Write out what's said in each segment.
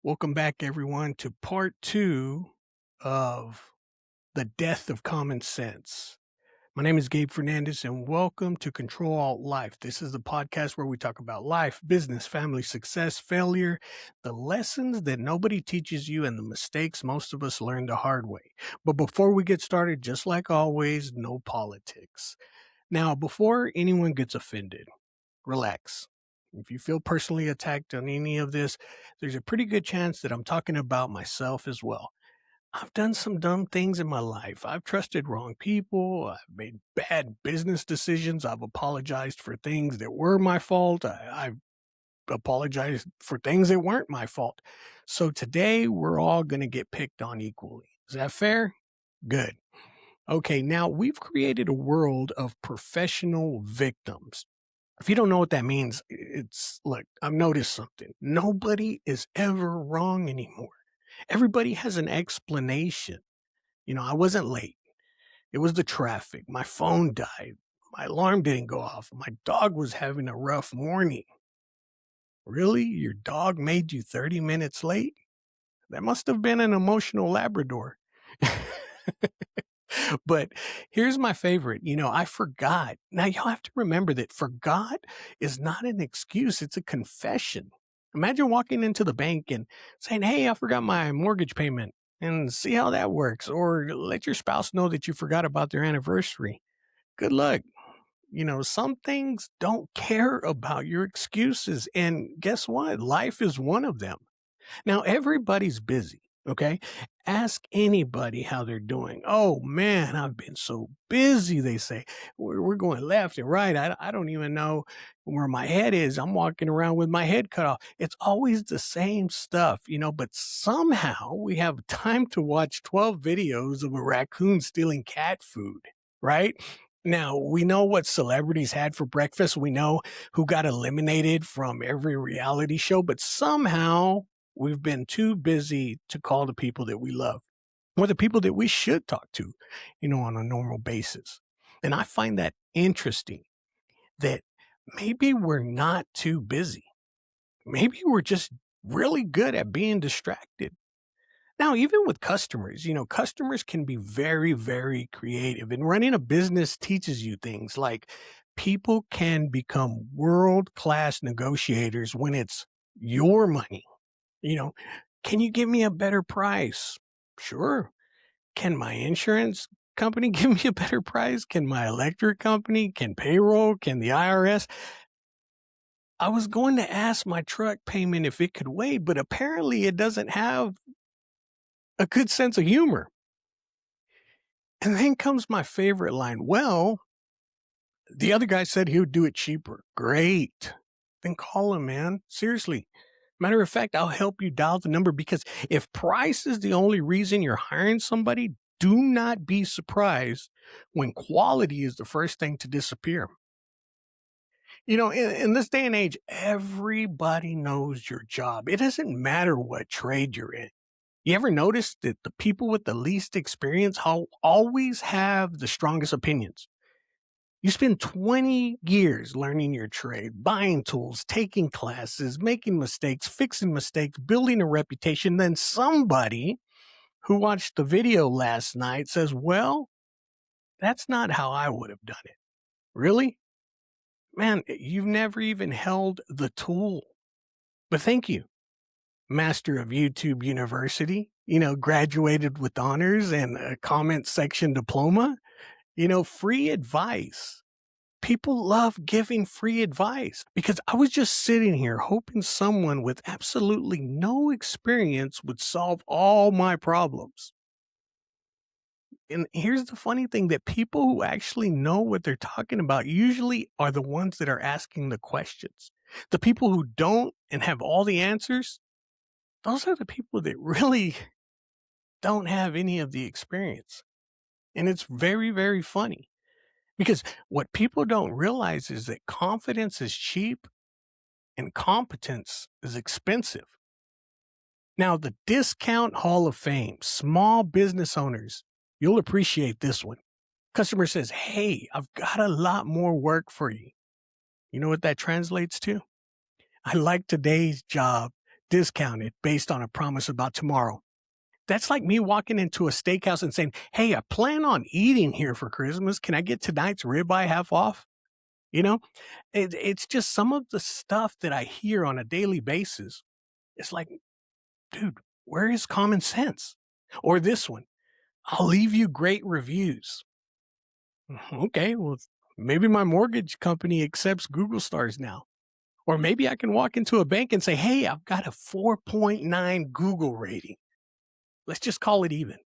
Welcome back, everyone, to part two of The Death of Common Sense. My name is Gabe Fernandez, and welcome to Control Alt Life. This is the podcast where we talk about life, business, family, success, failure, the lessons that nobody teaches you, and the mistakes most of us learn the hard way. But before we get started, just like always, no politics. Now, before anyone gets offended, relax. If you feel personally attacked on any of this, there's a pretty good chance that I'm talking about myself as well. I've done some dumb things in my life. I've trusted wrong people. I've made bad business decisions. I've apologized for things that were my fault. I've apologized for things that weren't my fault. So today we're all going to get picked on equally. Is that fair? Good. Okay, now we've created a world of professional victims. If you don't know what that means, look, I've noticed something. Nobody is ever wrong anymore. Everybody has an explanation. I wasn't late. It was the traffic. My phone died. My alarm didn't go off. My dog was having a rough morning. Really? Your dog made you 30 minutes late? That must have been an emotional Labrador. But here's my favorite. I forgot. Now, y'all have to remember that forgot is not an excuse, it's a confession. Imagine walking into the bank and saying, "Hey, I forgot my mortgage payment," and see how that works. Or let your spouse know that you forgot about their anniversary. Good luck. Some things don't care about your excuses. And guess what? Life is one of them. Now, everybody's busy, okay? Ask anybody how they're doing. "Oh, man, I've been so busy," they say. We're going left and right. I don't even know where my head is. I'm walking around with my head cut off. It's always the same stuff, but somehow we have time to watch 12 videos of a raccoon stealing cat food, right? Now, we know what celebrities had for breakfast. We know who got eliminated from every reality show, but somehow we've been too busy to call the people that we love or the people that we should talk to, on a normal basis. And I find that interesting that maybe we're not too busy. Maybe we're just really good at being distracted. Now, even with customers, customers can be very, very creative. And running a business teaches you things like people can become world class negotiators when it's your money. You know, "Can you give me a better price?" Sure. Can my insurance company give me a better price? Can my electric company? Can payroll? Can the IRS? I was going to ask my truck payment if it could wait, but apparently it doesn't have a good sense of humor. And then comes my favorite line. "Well, the other guy said he would do it cheaper." Great. Then call him, man. Seriously. Matter of fact, I'll help you dial the number, because if price is the only reason you're hiring somebody, do not be surprised when quality is the first thing to disappear. In this day and age, everybody knows your job. It doesn't matter what trade you're in. You ever notice that the people with the least experience always have the strongest opinions? You spend 20 years learning your trade, buying tools, taking classes, making mistakes, fixing mistakes, building a reputation. Then somebody who watched the video last night says, "Well, that's not how I would have done it." Really? Man, you've never even held the tool. But thank you, master of YouTube University, graduated with honors and a comment section diploma, free advice. People love giving free advice, because I was just sitting here hoping someone with absolutely no experience would solve all my problems. And here's the funny thing, that people who actually know what they're talking about usually are the ones that are asking the questions. The people who don't and have all the answers, those are the people that really don't have any of the experience. And it's very, very funny, because what people don't realize is that confidence is cheap and competence is expensive. Now, the Discount Hall of Fame, small business owners, you'll appreciate this one. Customer says, "Hey, I've got a lot more work for you." You know what that translates to? "I like today's job. discounted based on a promise about tomorrow. That's like me walking into a steakhouse and saying, "Hey, I plan on eating here for Christmas. Can I get tonight's ribeye half off?" You know, it's just some of the stuff that I hear on a daily basis. It's like, dude, where is common sense? Or this one, I'll leave you great reviews. Okay, well, maybe my mortgage company accepts Google stars now. Or maybe I can walk into a bank and say, "Hey, I've got a 4.9 Google rating. Let's just call it even."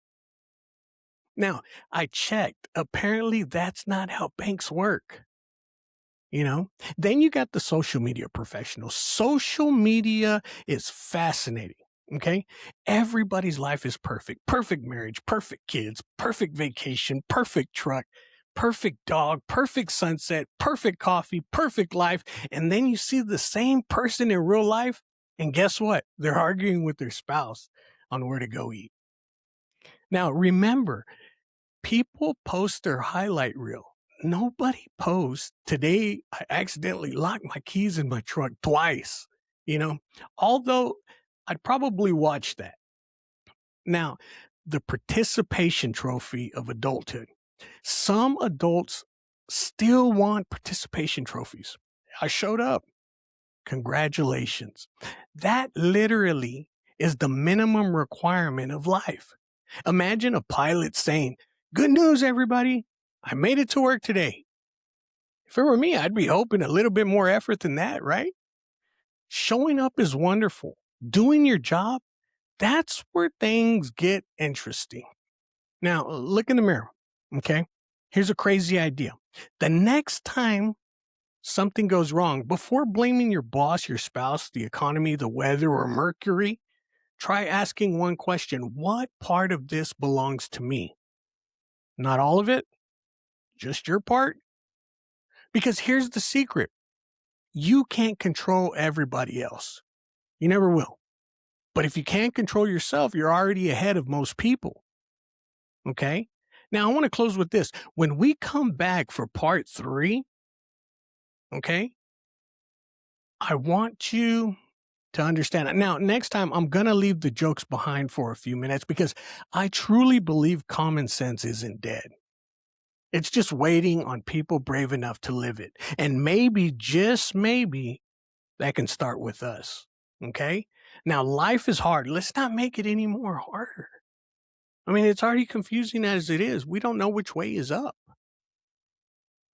Now, I checked. Apparently, that's not how banks work. You know, then you got the social media professionals. Social media is fascinating. Okay. Everybody's life is perfect. Perfect marriage, perfect kids, perfect vacation, perfect truck, perfect dog, perfect sunset, perfect coffee, perfect life. And then you see the same person in real life. And guess what? They're arguing with their spouse on where to go eat. Now, remember, people post their highlight reel. Nobody posts, "Today, I accidentally locked my keys in my truck twice," you know? Although I'd probably watch that. Now, the participation trophy of adulthood. Some adults still want participation trophies. "I showed up. Congratulations." That literally is the minimum requirement of life. Imagine a pilot saying, "Good news, everybody. I made it to work today." If it were me, I'd be hoping a little bit more effort than that, right? Showing up is wonderful. Doing your job, that's where things get interesting. Now, look in the mirror, okay? Here's a crazy idea. The next time something goes wrong, before blaming your boss, your spouse, the economy, the weather, or Mercury, try asking one question: what part of this belongs to me? Not all of it, just your part. Because here's the secret: you can't control everybody else. You never will. But if you can't control yourself, you're already ahead of most people. Okay. Now, I want to close with this. When we come back for part 3, okay, I want you to understand it. Now, next time, I'm going to leave the jokes behind for a few minutes because I truly believe common sense isn't dead. It's just waiting on people brave enough to live it. And maybe, just maybe, that can start with us. Okay? Now, life is hard. Let's not make it any more harder. I mean, it's already confusing as it is. We don't know which way is up.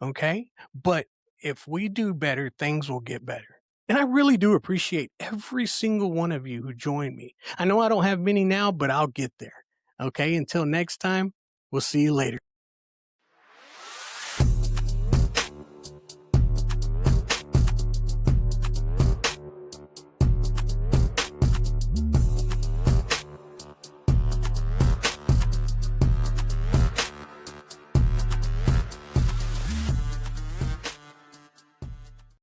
Okay? But if we do better, things will get better. And I really do appreciate every single one of you who joined me. I know I don't have many now, but I'll get there. Okay? Until next time, we'll see you later.